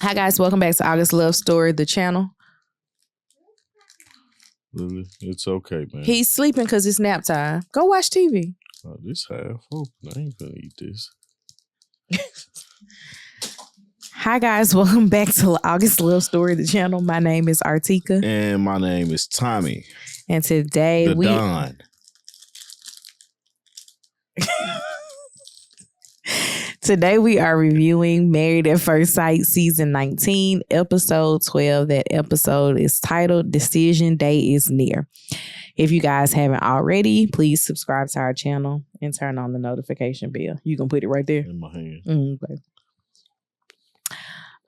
Hi guys, welcome back to August Love Story, the channel. Really? It's okay, man. He's sleeping because it's nap time. Go watch TV. Oh, this half open. I ain't gonna eat this. Hi guys, welcome back to August Love Story, the channel. My name is Artieka. And my name is Tommy. And today the Don. Today we are reviewing Married at First Sight Season 19, Episode 12. That episode is titled Decision Day is Near. If you guys haven't already, please subscribe to our channel and turn on the notification bell. You can put it right there. In my hand. Okay.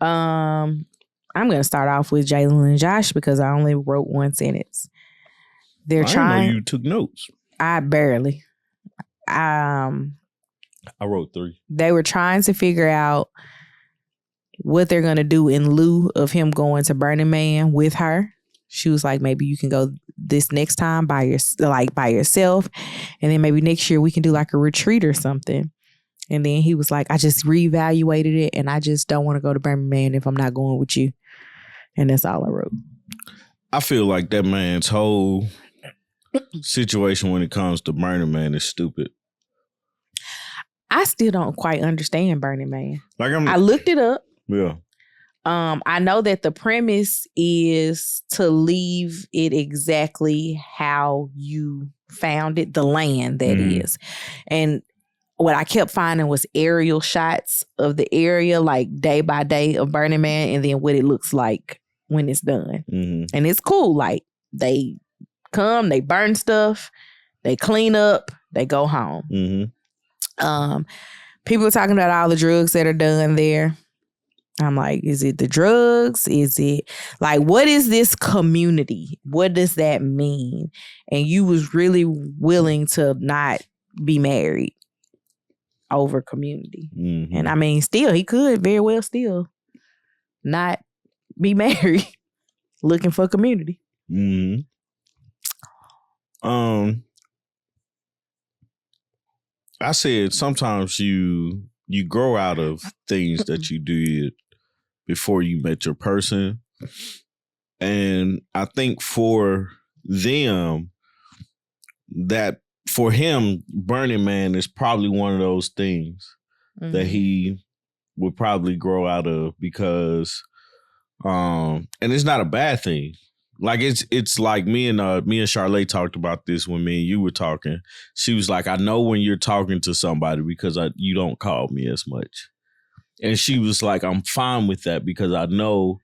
I'm going to start off with Jalyn and Josh because I only wrote one sentence. They're trying. I know you took notes. I barely. I wrote 3. They were trying to figure out what they're going to do in lieu of him going to Burning Man with her. She was like, maybe you can go this next time by yourself. And then maybe next year we can do like a retreat or something. And then he was like, I just reevaluated it and I just don't want to go to Burning Man if I'm not going with you. And that's all I wrote. I feel like that man's whole situation when it comes to Burning Man is stupid. I still don't quite understand Burning Man. I looked it up. Yeah. I know that the premise is to leave it exactly how you found it, the land that is. And what I kept finding was aerial shots of the area, like day by day of Burning Man, and then what it looks like when it's done. Mm-hmm. And it's cool. Like they come, they burn stuff, they clean up, they go home. Mm-hmm. People are talking about all the drugs that are done there. I'm like, is it the drugs? Is it like, what is this community? What does that mean? And you was really willing to not be married over community. Mm-hmm. And I mean, still, he could very well still not be married looking for community. Mm-hmm. I said sometimes you grow out of things that you did before you met your person. And I think for them, that for him, Burning Man is probably one of those things that he would probably grow out of because, and it's not a bad thing. Like it's like me and Charlotte talked about this when me and you were talking. She was like, I know when you're talking to somebody because you don't call me as much. And she was like, I'm fine with that because I know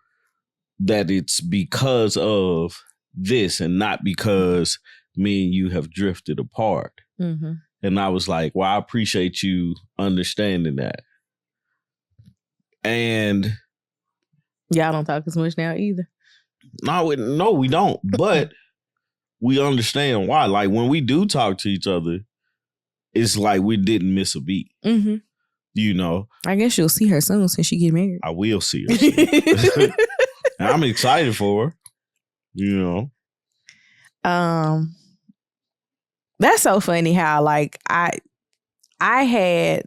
that it's because of this and not because me and you have drifted apart. Mm-hmm. And I was like, well, I appreciate you understanding that. And y'all don't talk as much now either. No, we don't. But we understand why. Like when we do talk to each other, it's like we didn't miss a beat. Mm-hmm. You know. I guess you'll see her soon since she get married. I will see her soon. And I'm excited for her. You know. That's so funny how like I had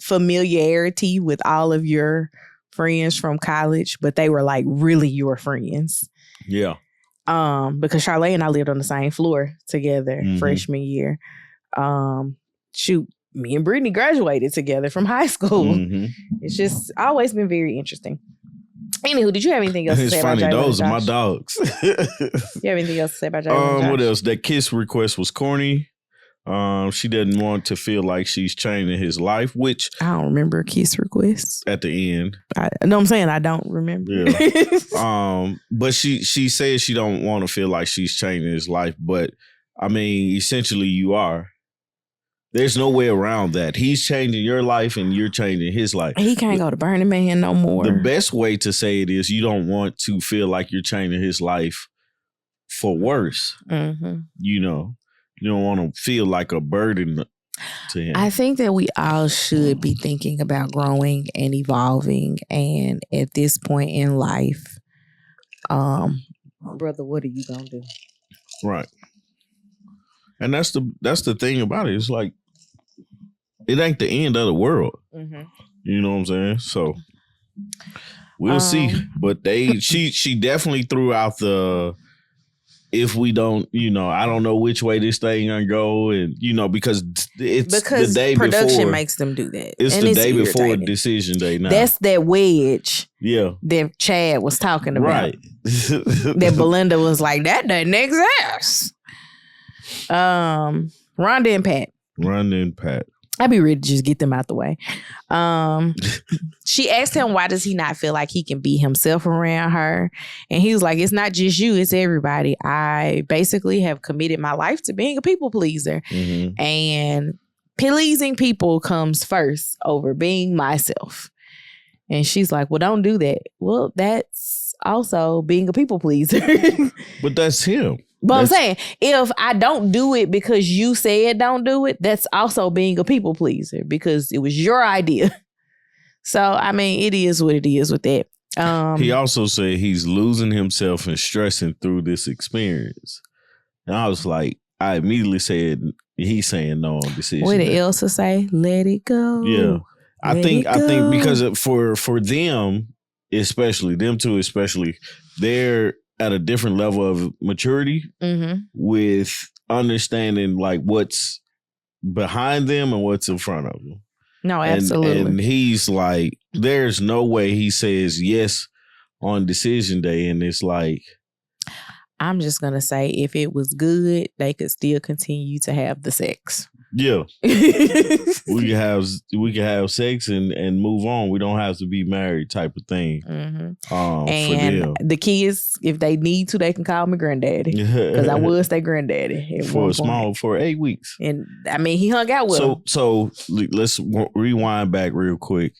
familiarity with all of your friends from college, but they were like really your friends. Yeah. Because Charlotte and I lived on the same floor together freshman year. Shoot, me and Brittany graduated together from high school. Mm-hmm. It's just always been very interesting. Anywho, did you have anything else to say about Jalyn? Those are my dogs. You have anything else to say about Jalyn? What else? That kiss request was corny. She doesn't want to feel like she's changing his life, which I don't remember kiss requests at the end. I know what I'm saying. I don't remember. Yeah. But she says she don't want to feel like she's changing his life. But I mean, essentially you are. There's no way around that. He's changing your life and you're changing his life. He can't go to Burning Man no more. The best way to say it is you don't want to feel like you're changing his life for worse. Mm-hmm. You know. You don't want to feel like a burden to him. I think that we all should be thinking about growing and evolving. And at this point in life, brother, what are you going to do? Right. And that's the thing about it. It's like, it ain't the end of the world. Mm-hmm. You know what I'm saying? So We'll see. But she definitely threw out the, if we don't, I don't know which way this thing gonna go, and because it's the day production before, makes them do that. It's the day before decision day now. That's that wedge. Yeah. That Chad was talking about. Right. That Belinda was like, that doesn't exist. Rhonda and Pat. Rhonda and Pat. I'd be ready to just get them out the way. She asked him, why does he not feel like he can be himself around her? And he was like, it's not just you, it's everybody. I basically have committed my life to being a people pleaser. Mm-hmm. And pleasing people comes first over being myself. And she's like, well, don't do that. Well, that's also being a people pleaser. But that's him. But I'm saying, if I don't do it because you said don't do it, that's also being a people pleaser because it was your idea. So, I mean, it is what it is with that. He also said he's losing himself and stressing through this experience. And I was like, I immediately said, he's saying no on decision. What did Elsa say? Let it go. Yeah. I think because for them, especially, them two especially, they're at a different level of maturity with understanding like what's behind them and what's in front of them. No, absolutely. And he's like, there's no way he says yes on decision day. And it's like, I'm just going to say, if it was good, they could still continue to have the sex. Yeah. we can have sex and move on. We don't have to be married type of thing. Mm-hmm. And the kids, if they need to, they can call me granddaddy. Because I was their granddaddy. For 8 weeks. And I mean, he hung out with them. So let's rewind back real quick.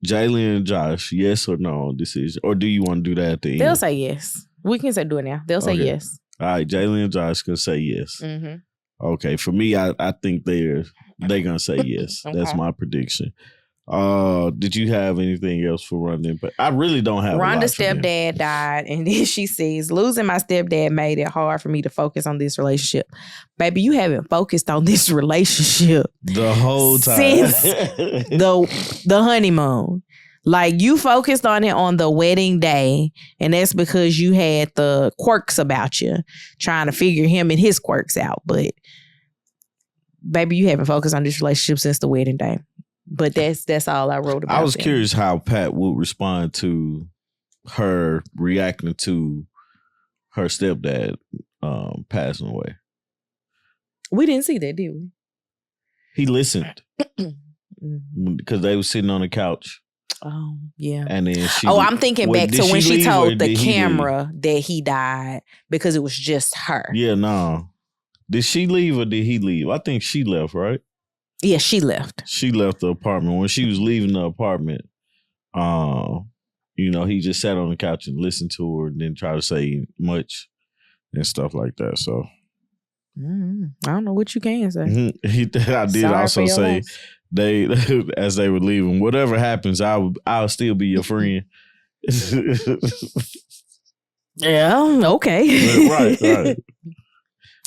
Jalyn and Josh, yes or no decision? Or do you want to do that at the end? They'll say yes. We can do it now. They'll say yes. All right, Jalyn and Josh can say yes. Mm-hmm. Okay, for me, I think they're gonna say yes. Okay. That's my prediction. Did you have anything else for Rhonda? But I really don't have. Rhonda's stepdad died, and then she says, "Losing my stepdad made it hard for me to focus on this relationship." Baby, you haven't focused on this relationship the whole time since the honeymoon. Like, you focused on it on the wedding day, and that's because you had the quirks about you, trying to figure him and his quirks out. But, baby, you haven't focused on this relationship since the wedding day. But that's all I wrote about. I was curious how Pat would respond to her reacting to her stepdad passing away. We didn't see that, did we? He listened because they were sitting on the couch. Oh, yeah. And then I'm thinking back to when she told the camera that he died because it was just her. Yeah, no. Did she leave or did he leave? I think she left, right? Yeah, she left. She left the apartment. When she was leaving the apartment, he just sat on the couch and listened to her and didn't try to say much and stuff like that. So I don't know what you can say. I did also say they, as they were leaving, whatever happens, I'll still be your friend. Yeah, okay.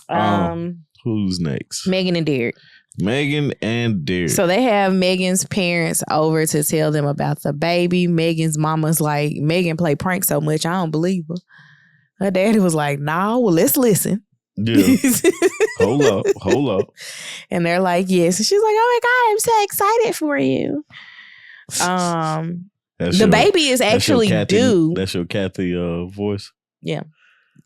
Right. Who's next? Meghann and Derek. Meghann and Derek. So they have Meghan's parents over to tell them about the baby. Meghan's mama's like, Meghann play pranks so much, I don't believe her. Her daddy was like, nah, well, let's listen. Yeah. Hold up. And they're like, yes. And she's like, oh my God, I'm so excited for you. The baby is actually due. That's your Kathy voice? Yeah.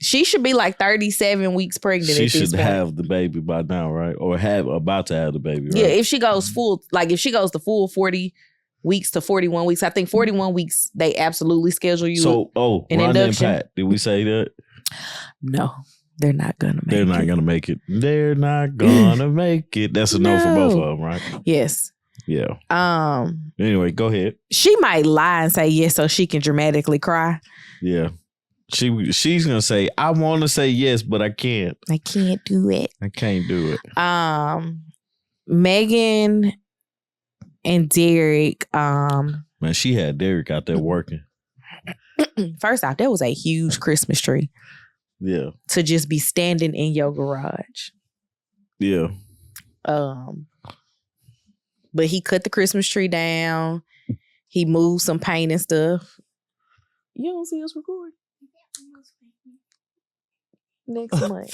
She should be like 37 weeks pregnant. She should have the baby by now, right? Or about to have the baby, right? Yeah, if she goes the full 40 weeks to 41 weeks, I think 41 weeks, they absolutely schedule you an induction. And Pat, did we say that? No. They're not gonna make it. They're not gonna make it. They're not gonna make it. That's a no for both of them, right? Yes. Yeah. Anyway, go ahead. She might lie and say yes so she can dramatically cry. Yeah. She's gonna say, I want to say yes, but I can't. I can't do it. I can't do it. Meghann and Derek. Man, she had Derek out there working. First off, that was a huge Christmas tree. Yeah. To just be standing in your garage. Yeah. But he cut the Christmas tree down. He moved some paint and stuff. You don't see us recording next month.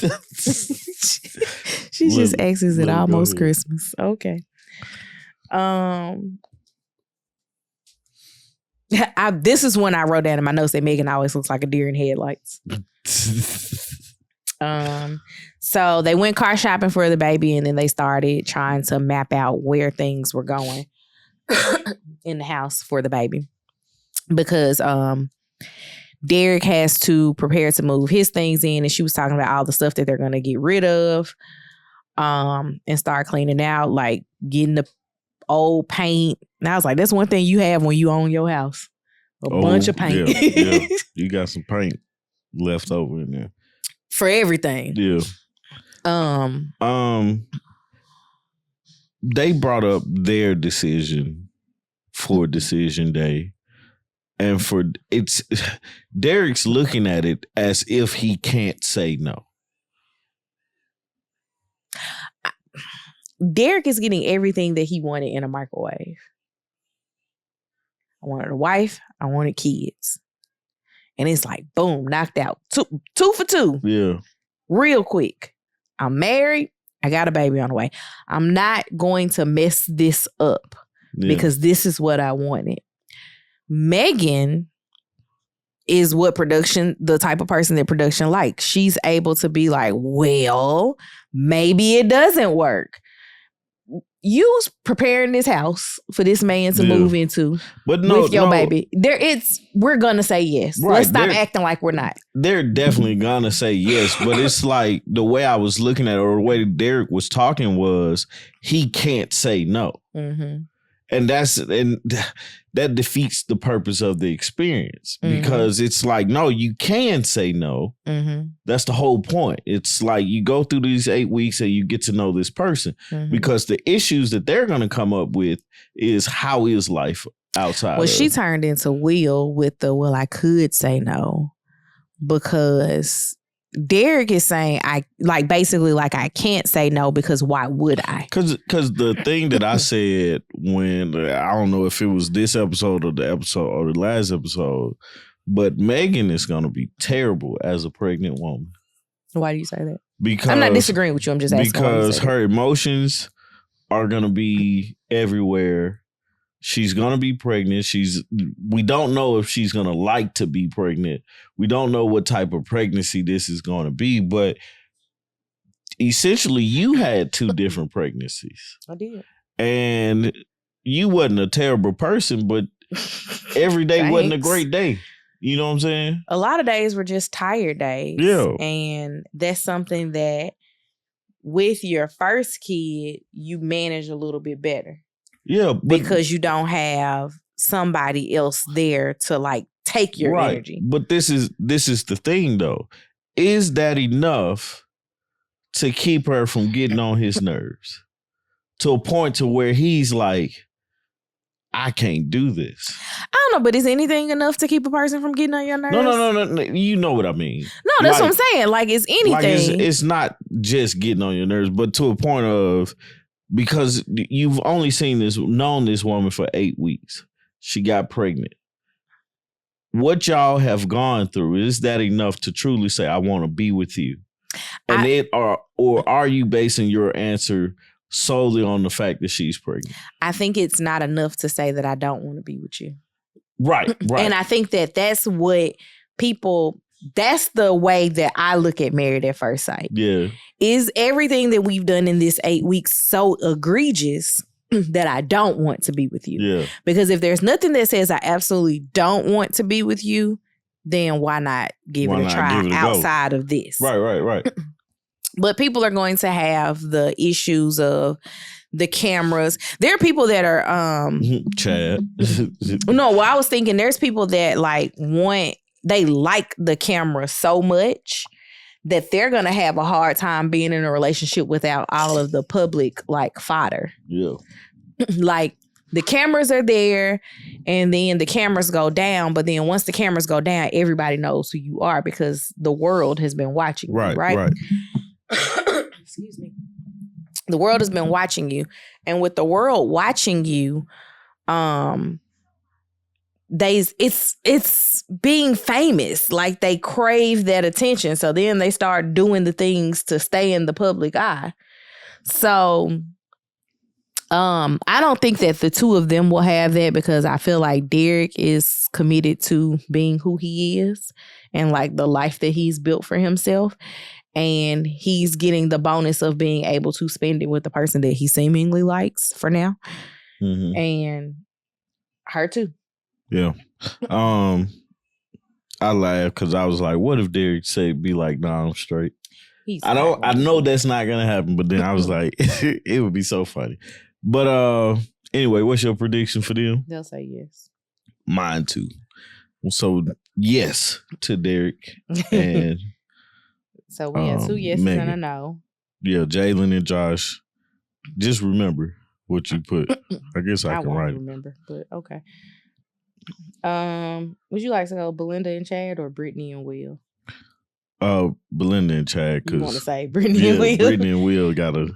She just asks, "Is it almost Christmas?" Okay. This is when I wrote down in my notes that Meghann always looks like a deer in headlights. So they went car shopping for the baby, and then they started trying to map out where things were going in the house for the baby, because Derek has to prepare to move his things in, and she was talking about all the stuff that they're going to get rid of, and start cleaning out, like getting the old paint. And I was like, that's one thing you have when you own your house. A bunch of paint. Yeah. You got some paint left over in there. For everything. Yeah. They brought up their decision for decision day. And Derek's looking at it as if he can't say no. Derek is getting everything that he wanted in a microwave. I wanted a wife. I wanted kids. And it's like, boom, knocked out. Two for two. Yeah. Real quick. I'm married. I got a baby on the way. I'm not going to mess this up because this is what I wanted. Meghann is the type of person that production likes. She's able to be like, well, maybe it doesn't work. You preparing this house for this man to move into with your baby. We're gonna say yes. Right. Let's stop acting like we're not. They're definitely gonna say yes, but it's like the way I was looking at it, or the way Derek was talking was he can't say no. Mm-hmm. And that defeats the purpose of the experience, because it's like, no, you can say no. Mm-hmm. That's the whole point. It's like you go through these 8 weeks and you get to know this person, because the issues that they're going to come up with is how is life outside. Well, she turned into Will with I could say no, because Derek is saying I can't say no because why would I? Because the thing that I said when, I don't know if it was this episode or the last episode, but Meghann is going to be terrible as a pregnant woman. Why do you say that? Because I'm not disagreeing with you. I'm just asking. Because her emotions are going to be everywhere. She's going to be pregnant. We don't know if she's going to like to be pregnant. We don't know what type of pregnancy this is going to be, but essentially you had 2 different pregnancies. I did. And you wasn't a terrible person, but every day wasn't a great day. You know what I'm saying? A lot of days were just tired days. Yeah. And that's something that with your first kid, you manage a little bit better. Yeah, because you don't have somebody else there to take your energy. But this is the thing though. Is that enough to keep her from getting on his nerves to a point to where he's like, I can't do this? I don't know, but is anything enough to keep a person from getting on your nerves? No. You know what I mean. No, that's what I'm saying. Like, it's anything. It's not just getting on your nerves, but to a point of, because you've only known this woman for 8 weeks. She got pregnant. What y'all have gone through, is that enough to truly say, I want to be with you? And or are you basing your answer solely on the fact that she's pregnant? I think it's not enough to say that I don't want to be with you. Right. And I think that's what that's the way that I look at Married at First Sight. Yeah. Is everything that we've done in this 8 weeks so egregious that I don't want to be with you? Yeah. Because if there's nothing that says I absolutely don't want to be with you, then why not give it a try outside of this? Right. But people are going to have the issues of the cameras. There are people that are Chad. No, I was thinking there's people that they like the camera so much that they're going to have a hard time being in a relationship without all of the public fodder. Yeah. The cameras are there and then the cameras go down. But then once the cameras go down, everybody knows who you are because the world has been watching you, right? Excuse me. The world has been watching you. And with the world watching you, it's being famous. Like they crave that attention. So then they start doing the things to stay in the public eye. So I don't think that the two of them will have that, because I feel like Derek is committed to being who he is and like the life that he's built for himself. And he's getting the bonus of being able to spend it with the person that he seemingly likes for now. Mm-hmm. And her too. Yeah. I laughed because I was like, what if Derek said, be like, nah, I'm straight. I know that's not going to happen, but then I was like, it would be so funny. But anyway, what's your prediction for them? They'll say yes. Mine too. So yes to Derek. And so we have 2 yeses Meghann. And a no. Yeah, Jalyn and Josh. Just remember what you put. I guess I can write it. Remember, but okay. Would you like to go Belinda and Chad or Brittany and Will? Belinda and Chad. You want to say Brittany and Will? Brittany and Will gotta.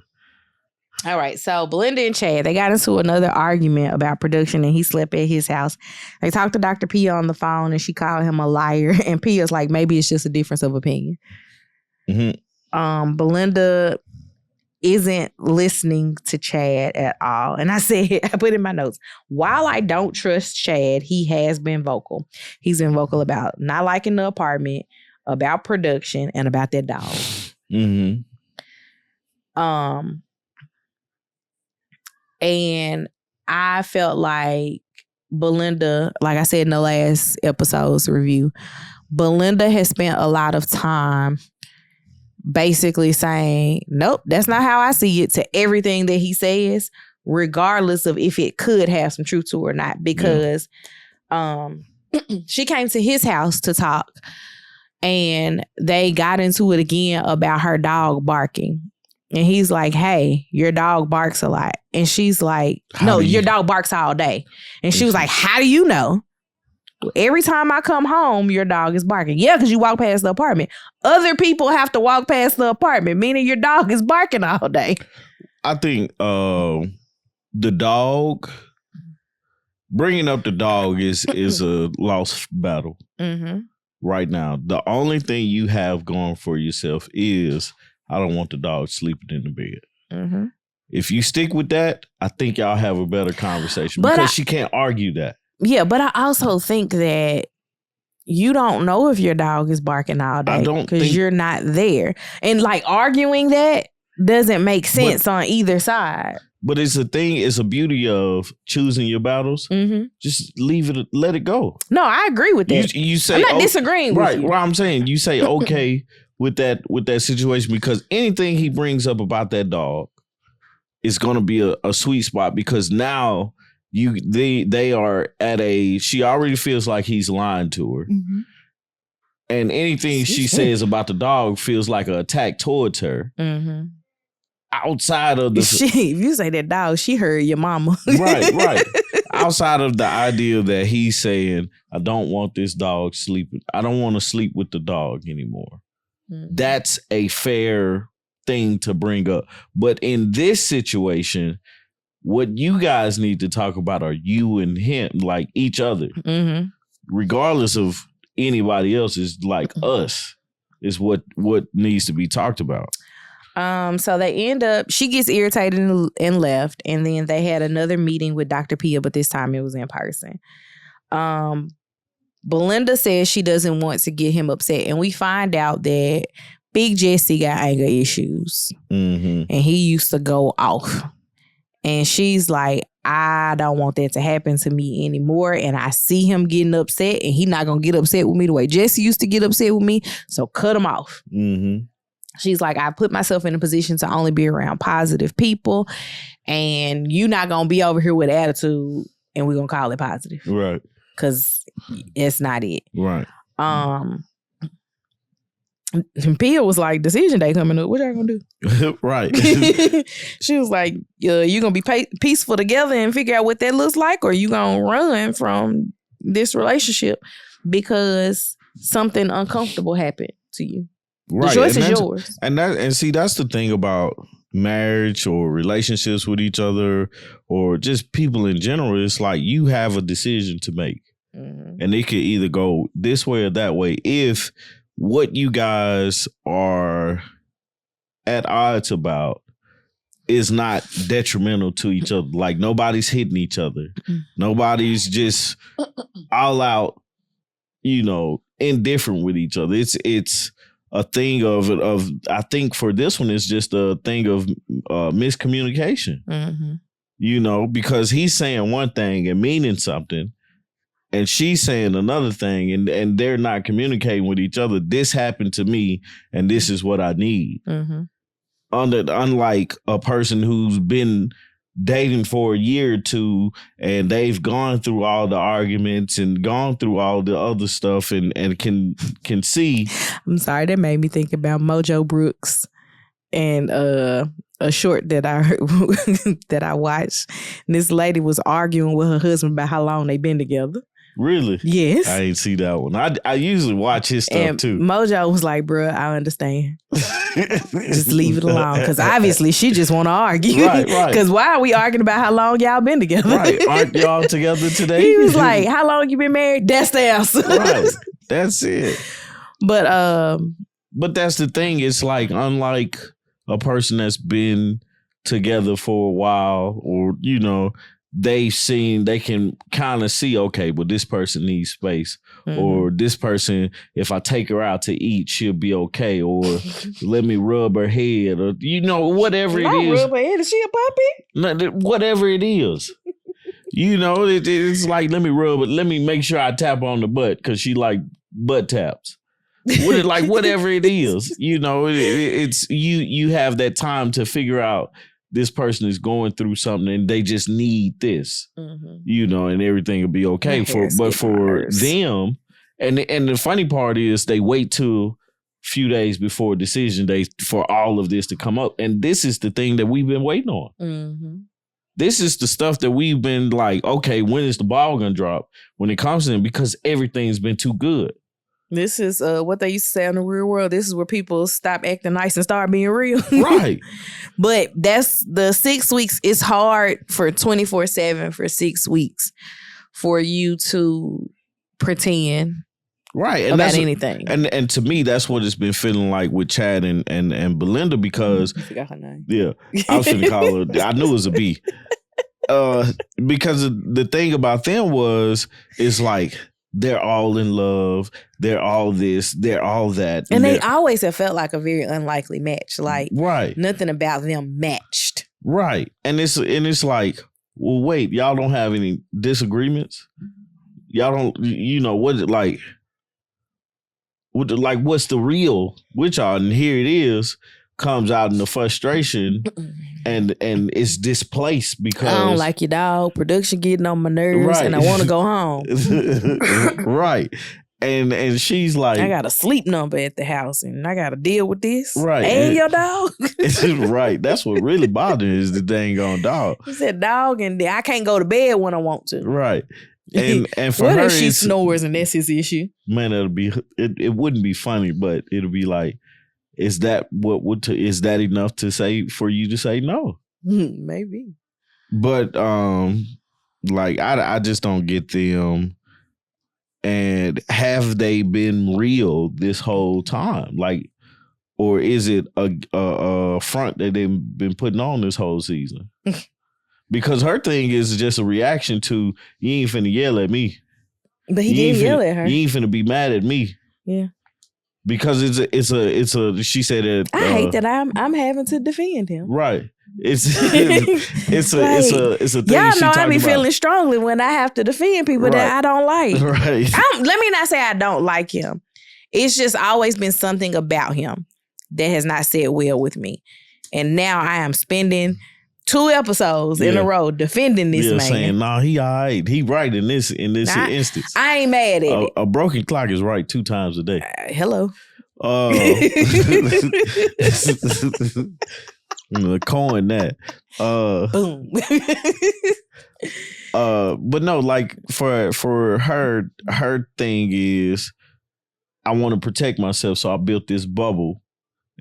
All right, so Belinda and Chad, they got into another argument about production, and he slept at his house. They talked to Dr. Pia on the phone, and she called him a liar. And Pia's like, maybe it's just a difference of opinion. Mm-hmm. Belinda isn't listening to Chad at all. And I put in my notes, while I don't trust Chad, he has been vocal. He's been vocal about not liking the apartment, about production, and about that dog. Mm-hmm. And I felt like Belinda, like I said in the last episode's review, Belinda has spent a lot of time basically saying, nope, that's not how I see it, to everything that he says, regardless of if it could have some truth to it or not. Because she came to his house to talk, and they got into it again about her dog barking. And he's like, hey, your dog barks a lot. And she's like, no, your dog barks all day. And she was like, how do you know? Every time I come home, your dog is barking. Yeah, because you walk past the apartment. Other people have to walk past the apartment, meaning your dog is barking all day. I think the dog, bringing up the dog is a lost battle right now. The only thing you have going for yourself is, I don't want the dog sleeping in the bed. Mm-hmm. If you stick with that, I think y'all have a better conversation, because she can't argue that. Yeah, but I also think that you don't know if your dog is barking all day because you're not there. And like arguing that doesn't make sense on either side. But it's a thing, it's a beauty of choosing your battles. Mm-hmm. Just leave it, let it go. No, I agree with that. You say, I'm not disagreeing with you. Right, I'm saying, you say okay with that situation, because anything he brings up about that dog is going to be a sweet spot, because now they are at she already feels like he's lying to her. Mm-hmm. And anything she says about the dog feels like an attack towards her. Mm-hmm. Outside of if you say that dog, she heard your mama. Right. Outside of the idea that he's saying, I don't want this dog sleeping. I don't want to sleep with the dog anymore. Mm-hmm. That's a fair thing to bring up. But in this situation, what you guys need to talk about are you and him, like each other. Mm-hmm. Regardless of anybody else, is like us is what needs to be talked about. So they end up, she gets irritated and left, and then they had another meeting with Dr. Pia, but this time it was in person. Belinda says she doesn't want to get him upset, and we find out that Big Jesse got anger issues, and he used to go off. And she's like, I don't want that to happen to me anymore, and I see him getting upset, and he's not gonna get upset with me the way Jesse used to get upset with me, so cut him off. Mm-hmm. She's like, I put myself in a position to only be around positive people, and you're not gonna be over here with attitude, and we're gonna call it positive, right? Because it's not it, right? Pia was like, decision day coming up. What y'all gonna do? Right. She was like, you gonna be peaceful together and figure out what that looks like, or you gonna run from this relationship because something uncomfortable happened to you. Right. The choice is yours. And see, that's the thing about marriage or relationships with each other or just people in general. It's like you have a decision to make. And it could either go this way or that way. If what you guys are at odds about is not detrimental to each other. Like nobody's hitting each other. Nobody's just all out, indifferent with each other. It's a thing of I think for this one it's just a thing of miscommunication. Because he's saying one thing and meaning something, and she's saying another thing, and they're not communicating with each other. This happened to me, and this is what I need. Unlike a person who's been dating for a year or two, and they've gone through all the arguments and gone through all the other stuff, and can see. I'm sorry, that made me think about Mojo Brooks and a short that I watched. And this lady was arguing with her husband about how long they've been together. Really? Yes. I ain't see that one. I usually watch his stuff too. Mojo was like, bruh, I understand. Just leave it alone. Because obviously she just want to argue. Right. Because why are we arguing about how long y'all been together? Right. Aren't y'all together today? He was like, how long you been married? That's the answer. Right. That's it. But that's the thing. It's like, unlike a person that's been together for a while, or, they can kind of see, okay, well, this person needs space, or this person, if I take her out to eat, she'll be okay, or let me rub her head, or whatever it is. Rub her head? Is she a puppy? Whatever it is, it's like, let me rub it. Let me make sure I tap on the butt because she like butt taps. Like whatever it is, it's you have that time to figure out. This person is going through something and they just need this, and everything will be okay. For them, and the funny part is they wait till a few days before decision day for all of this to come up. And this is the thing that we've been waiting on. This is the stuff that we've been like, okay, when is the ball going to drop when it comes to them? Because everything's been too good. This is what they used to say in the real world. This is where people stop acting nice and start being real. Right. But that's the 6 weeks. It's hard for 24/7 for 6 weeks for you to pretend about anything. And to me, that's what it's been feeling like with Chad and Belinda, because I forgot her name. Yeah, I was going to call her. I knew it was a B. Because the thing about them is like, they're all in love. They're all this. They're all that. And they always have felt like a very unlikely match. Like, right. Nothing about them matched. Right. And it's like, well, wait, y'all don't have any disagreements? Y'all don't, what is it like? What's the real with y'all? And here it is, comes out in the frustration. And it's displaced because I don't like your dog. Production getting on my nerves, right. And I want to go home. Right. And she's like, I got a sleep number at the house, and I got to deal with this. Right. And your dog. Right. That's what really bothers me is the dang on dog. He said dog, and I can't go to bed when I want to. Right. And for what her, if she snores and that's his issue? Man, it wouldn't be funny, but it'll be like, is that is that enough to say for you to say no? Maybe. But I just don't get them. And have they been real this whole time? Like, or is it a front that they've been putting on this whole season? Because her thing is just a reaction to, you ain't finna yell at me. But he didn't yell at her. You ain't finna be mad at me. Yeah. Because it's a she said that I hate that I'm having to defend him. Right. It's a thing. Y'all know I be feeling strongly when I have to defend people that I don't like. Right. Let me not say I don't like him. It's just always been something about him that has not set well with me. And now I am spending 2 episodes in a row defending this man. Saying, nah, he all right. He right in this instance. I ain't mad at it. A broken clock is right 2 times a day. Hello. Coin that. Boom. But no, like for her thing is, I want to protect myself, so I built this bubble.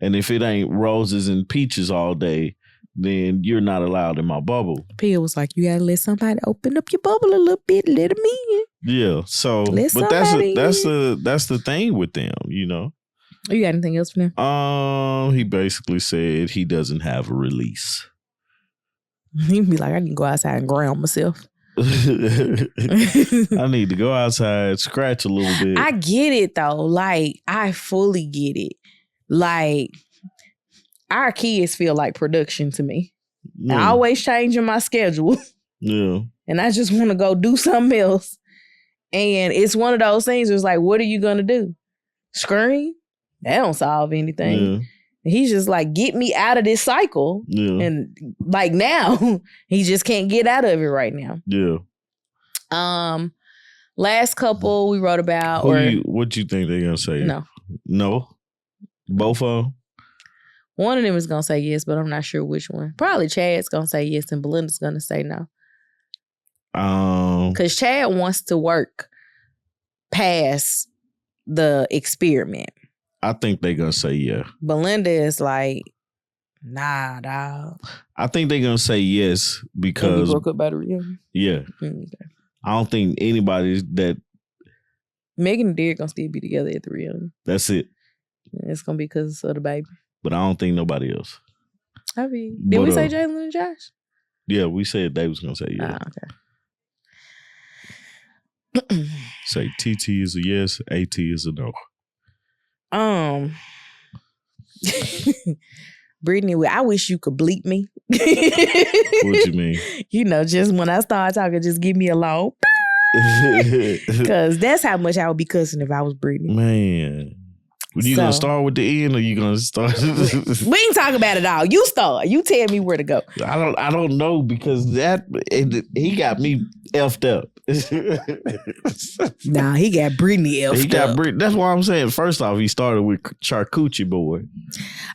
And if it ain't roses and peaches all day, then you're not allowed in my bubble. Pia was like, you gotta let somebody open up your bubble a little bit, let them in. Yeah. So, Let but that's somebody the thing with them, you know. You got anything else for them? He basically said he doesn't have a release. He'd be like, I need to go outside and ground myself. I need to go outside, scratch a little bit. I get it though. Like, I fully get it. Like, our kids feel like production to me. I always changing my schedule. Yeah. And I just want to go do something else. And it's one of those things where it's like, what are you going to do? Scream? That don't solve anything. Yeah. He's just like, get me out of this cycle. Yeah. And like now, he just can't get out of it right now. Yeah. Last couple we wrote about. What you think they're going to say? No? Both of them? One of them is going to say yes, but I'm not sure which one. Probably Chad's going to say yes and Belinda's going to say no. Because Chad wants to work past the experiment. I think they're going to say yeah. Belinda is like, nah, dog. I think they're going to say yes because... we broke up by the reunion? Yeah. Okay. I don't think anybody that... Meghann and Derek going to still be together at the reunion. That's it. It's going to be because of the baby. But I don't think nobody else. Did we say Jalyn and Josh? Yeah, we said they was going to say yeah. Okay. Say TT is a yes, AT is a no. Brittany Will, I wish you could bleep me. What you mean? You know, just when I start talking, just give me a long. Because that's how much I would be cussing if I was Brittany. Man. You gonna start with the end or you gonna start? We ain't talk about it all. You start. You tell me where to go. I don't know because he got me effed up. Nah, he got Brittany effed up. That's why I'm saying. First off, he started with Charcuterie Boy.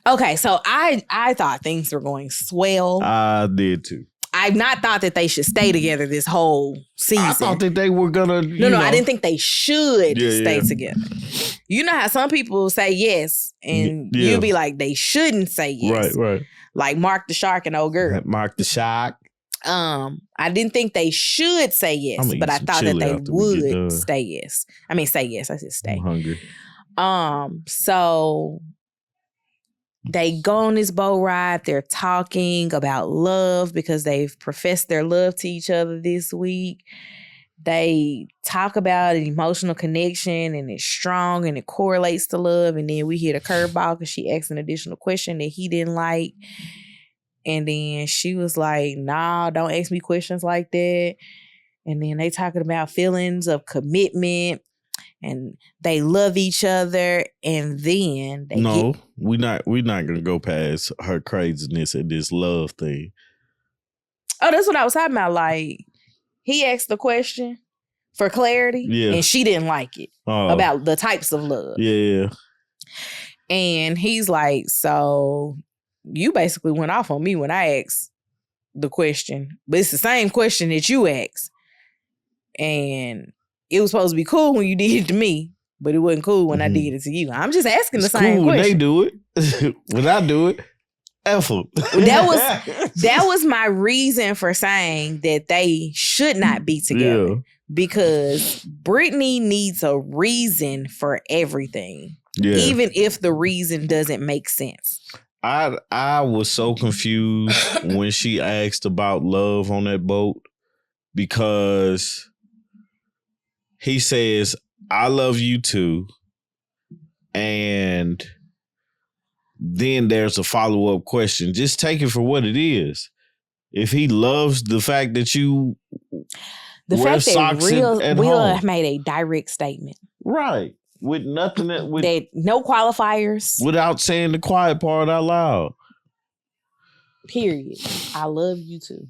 Okay, so I thought things were going swell. I did too. I've not thought that they should stay together this whole season. I thought that they were gonna. No, I didn't think they should stay together. You know how some people say yes, and you'll be like, they shouldn't say yes. Right. Like Mark the Shark and old girl. Mark the Shark. I didn't think they should say yes, but I thought that they would stay yes. I mean, say yes. I said stay. I'm hungry. So they go on this boat ride. They're talking about love because they've professed their love to each other this week. They talk about an emotional connection and it's strong and it correlates to love. And then we hit a curveball because she asked an additional question that he didn't like. And then she was like, nah, don't ask me questions like that. And then they talking about feelings of commitment and they love each other. And then they we're not gonna go past her craziness and this love thing. Oh, that's what I was talking about. Like, he asked the question for clarity, and she didn't like it about the types of love. Yeah. And he's like, so you basically went off on me when I asked the question, but it's the same question that you asked. And it was supposed to be cool when you did it to me, but it wasn't cool when I did it to you. I'm just asking the same question. When they do it. When I do it, F them. That was my reason for saying that they should not be together. Yeah. Because Brittany needs a reason for everything. Yeah. Even if the reason doesn't make sense. I was so confused when she asked about love on that boat because he says, I love you too. And then there's a follow-up question. Just take it for what it is. If he loves the fact that you wear socks at Will home. made a direct statement. Right. With nothing that no qualifiers. Without saying the quiet part out loud. Period. I love you too.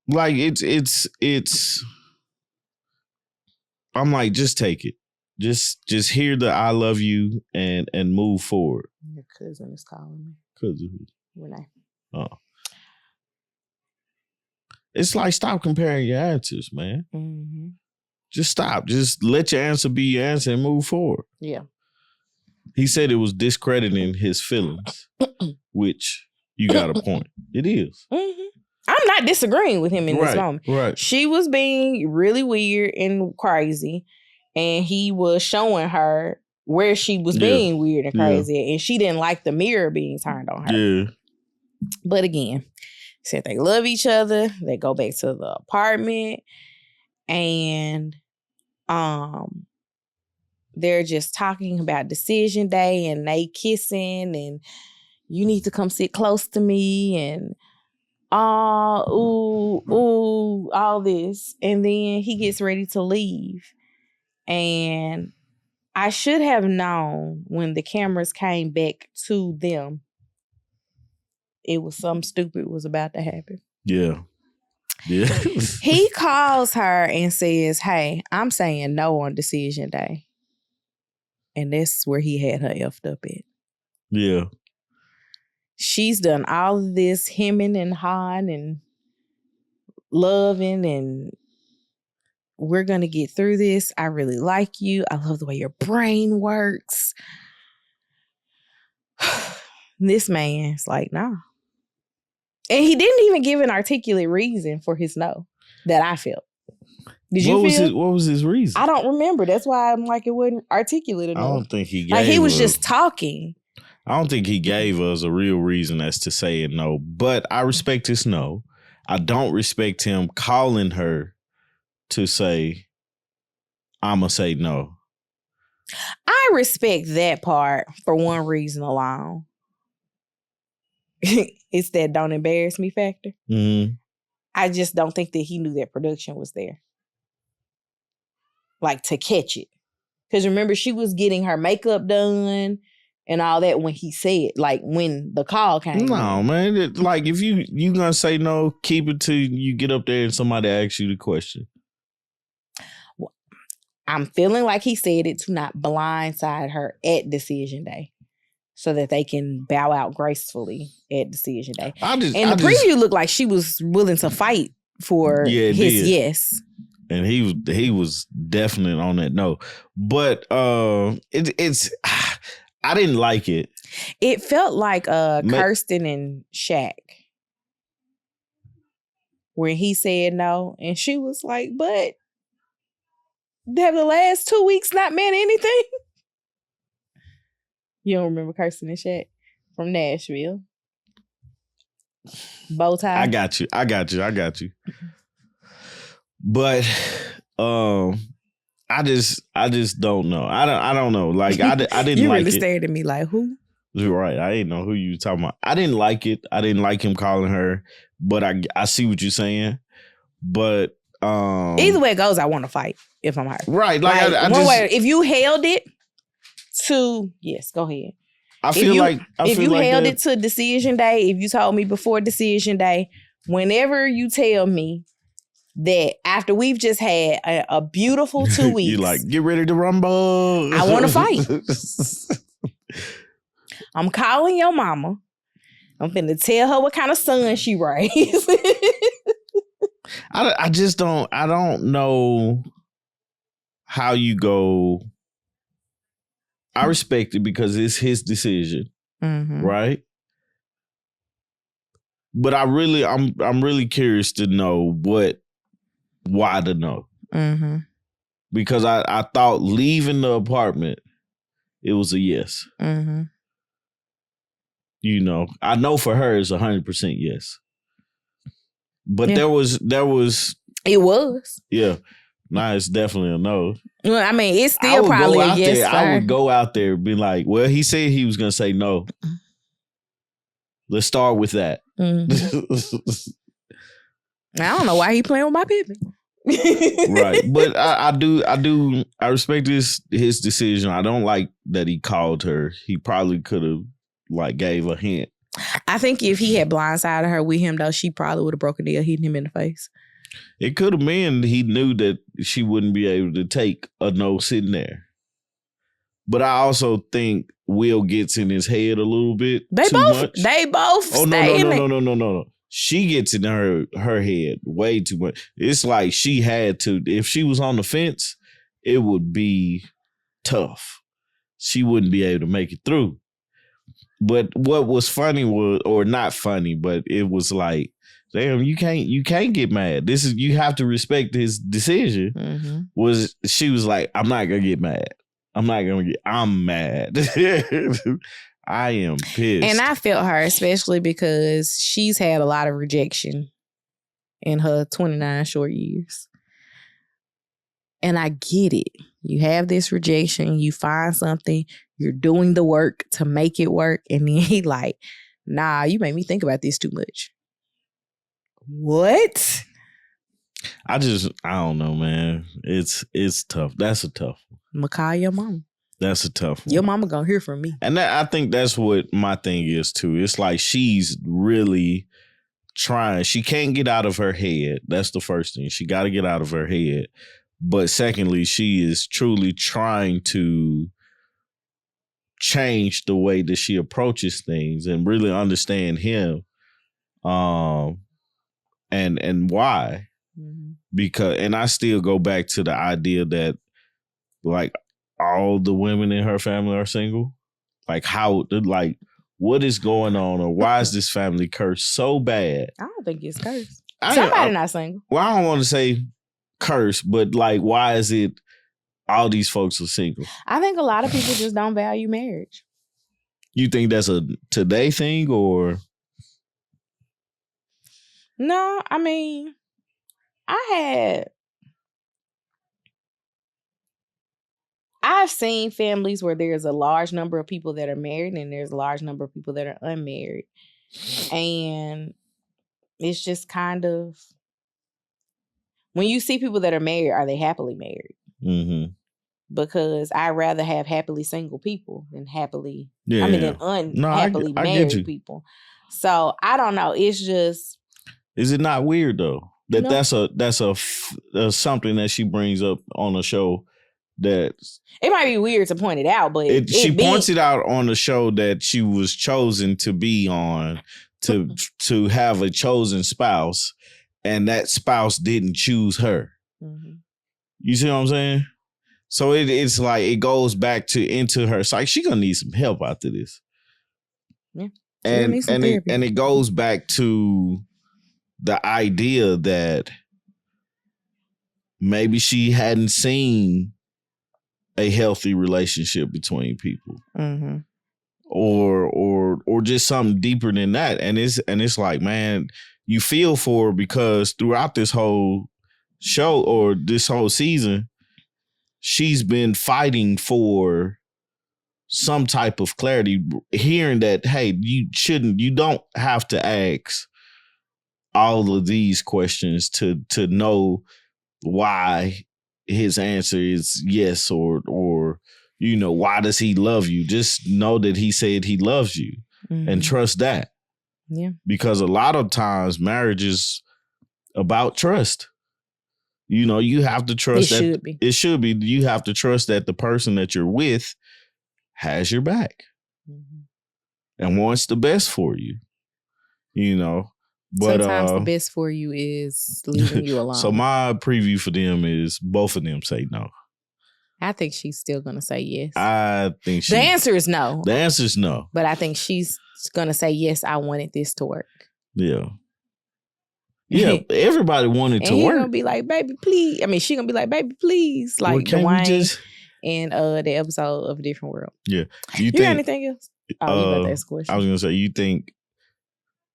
Like it's I'm like, just take it. Just hear the I love you and move forward. Your cousin is calling me. Cousin who? Renee. Oh. It's like, stop comparing your answers, man. Mm-hmm. Just stop. Just let your answer be your answer and move forward. Yeah. He said it was discrediting his feelings, which you got a point. It is. Mm-hmm. I'm not disagreeing with him in this moment. Right. She was being really weird and crazy, and he was showing her where she was being weird and crazy, and she didn't like the mirror being turned on her. Yeah. But again, said they love each other. They go back to the apartment, and they're just talking about decision day, and they kissing, and you need to come sit close to me, and all this. And then he gets ready to leave. And I should have known when the cameras came back to them, it was something stupid was about to happen. Yeah. Yeah. He calls her and says, hey, I'm saying no on decision day. And that's where he had her effed up at. Yeah. She's done all of this hemming and hawing and loving, and we're going to get through this. I really like you. I love the way your brain works. This man's like, nah. And he didn't even give an articulate reason for his no that I felt. Did you feel? What was his reason? I don't remember. That's why I'm like, it wasn't articulate enough. I don't think he gave like he was just talking. I don't think he gave us a real reason as to say no, but I respect his no. I don't respect him calling her to say, I'ma say no. I respect that part for one reason alone. It's that don't embarrass me factor. Mm-hmm. I just don't think that he knew that production was there. Like to catch it. Because remember, she was getting her makeup done and all that when he said, like when the call came. No, in. man. Like if you gonna say no, keep it till you get up there and somebody asks you the question. Well, I'm feeling like he said it to not blindside her at decision day, so that they can bow out gracefully at decision day. The preview looked like she was willing to fight for his yes. And he was definite on that no. But it's I didn't like it. It felt like Kirsten and Shaq. When he said no, and she was like, but have the last 2 weeks not meant anything? You don't remember Kirsten and Shaq from Nashville? Bow tie. I got you. But I just don't know. I don't know. Like I didn't you like really it. Stared at me like who? Right. I didn't know who you were talking about. I didn't like it. I didn't like him calling her. But I see what you're saying. But either way it goes, I want to fight if I'm her. Right. Like I one just, way, if you held it to go ahead. I feel like held it to decision day, if you told me before decision day, whenever you tell me that after we've just had a beautiful 2 weeks, you like get ready to rumble. I want to fight. I'm calling your mama. I'm finna tell her what kind of son she raised. I just don't. I don't know how you go. I respect it because it's his decision, right? But I'm really curious to know why the no. Mm-hmm. Because I thought leaving the apartment, it was a yes. Mm-hmm. You know, I know for her it's 100% yes. But there was. It was. Yeah. Nah, it's definitely a no. Well, I mean, it's still probably a yes. I would go out there and be like, well, he said he was going to say no. Let's start with that. Mm-hmm. I don't know why he playing with my pippin. Right. But I respect his decision. I don't like that he called her. He probably could have like gave a hint. I think if he had blindsided her with him though, she probably would have broken the hitting him in the face. It could have been he knew that she wouldn't be able to take a no sitting there. But I also think Will gets in his head a little bit They both. Oh, no. She gets in her head way too much. It's like she had to. If she was on the fence, it would be tough. She wouldn't be able to make it through. But what was funny was, or not funny, but it was like, damn, you can't get mad. You have to respect his decision. Mm-hmm. She was like, I'm not gonna get mad. I'm mad. I am pissed. And I felt her, especially because she's had a lot of rejection in her 29 short years. And I get it. You have this rejection, you find something, you're doing the work to make it work, and then he like, nah, you made me think about this too much. What? I don't know, man. It's tough. That's a tough one. Call your mama. That's a tough one. Your mama gonna hear from me. And I think that's what my thing is too. It's like she's really trying. She can't get out of her head. That's the first thing. She got to get out of her head. But secondly, she is truly trying to change the way that she approaches things and really understand him, and why. Mm-hmm. Because, and I still go back to the idea that like all the women in her family are single. Like what is going on, or why is this family cursed so bad? I don't think it's cursed. Somebody not single. Well, I don't want to say curse, but like, why is it all these folks are single? I think a lot of people just don't value marriage. You think that's a today thing, or? No, I mean, I've seen families where there's a large number of people that are married and there's a large number of people that are unmarried. And it's just kind of, when you see people that are married, are they happily married? Mm-hmm. Because I'd rather have happily single people than happily, than unhappily married people. So I don't know. It's just. Is it not weird though? That's something that she brings up on the show. That it might be weird to point it out, but she points it out on the show that she was chosen to be on to have a chosen spouse, and that spouse didn't choose her. Mm-hmm. You see what I'm saying? So it's like it goes back into her. It's like she gonna need some help after this. Yeah, and it goes back to the idea that maybe she hadn't seen a healthy relationship between people, mm-hmm. or just something deeper than that. And it's like, man, you feel for her because throughout this whole show or this whole season, she's been fighting for some type of clarity, hearing that, hey, you don't have to ask all of these questions to know why his answer is yes, or why does he love you? Just know that he said he loves you, mm-hmm. and trust that. Yeah. Because a lot of times marriage is about trust. You have to trust it should be. You have to trust that the person that you're with has your back, mm-hmm. and wants the best for you. But sometimes the best for you is leaving you alone. So my preview for them is both of them say no. I think she's still going to say yes. The answer is no. The answer is no. But I think she's going to say, yes, I wanted this to work. Yeah. Yeah, everybody wanted to work. Going to be like, baby, please. I mean, she going to be like, baby, please. Like Dwayne in the episode of A Different World. Yeah. You got anything else? Oh, you about to ask a question. I was going to say, you think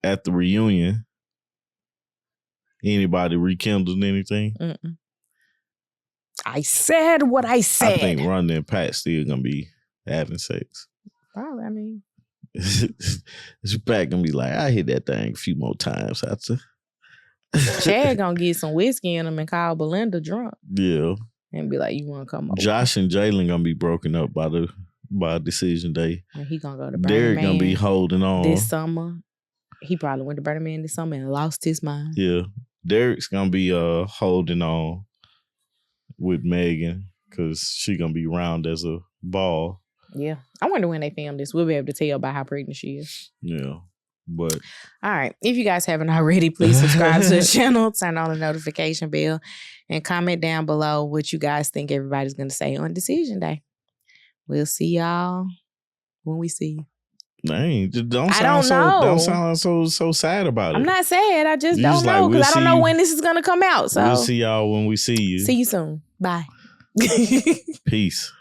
at the reunion, anybody rekindled anything? Mm-mm. I said what I said. I think Rhonda and Pat still gonna be having sex. Probably. I mean, Pat gonna be like, I hit that thing a few more times after. Chad gonna get some whiskey in him and call Belinda drunk. Yeah, and be like, "You want to come over?" Josh and Jalyn gonna be broken up by decision day. And he gonna go to Burning Derek Man gonna be holding on this summer. He probably went to Burning Man this summer and lost his mind. Yeah, Derek's gonna be holding on with Meghann because she gonna be round as a ball. Yeah, I wonder when they film this. We'll be able to tell by how pregnant she is. Yeah, but all right. If you guys haven't already, please subscribe to the channel, turn on the notification bell, and comment down below what you guys think everybody's gonna say on decision day. We'll see y'all when we see you. Dang, don't I don't know. Don't sound so sad about it. I'm not sad. I just You don't just like, know because we'll I don't see know you- when this is gonna come out. So We'll see y'all when we see you. see you soon. Bye. Peace.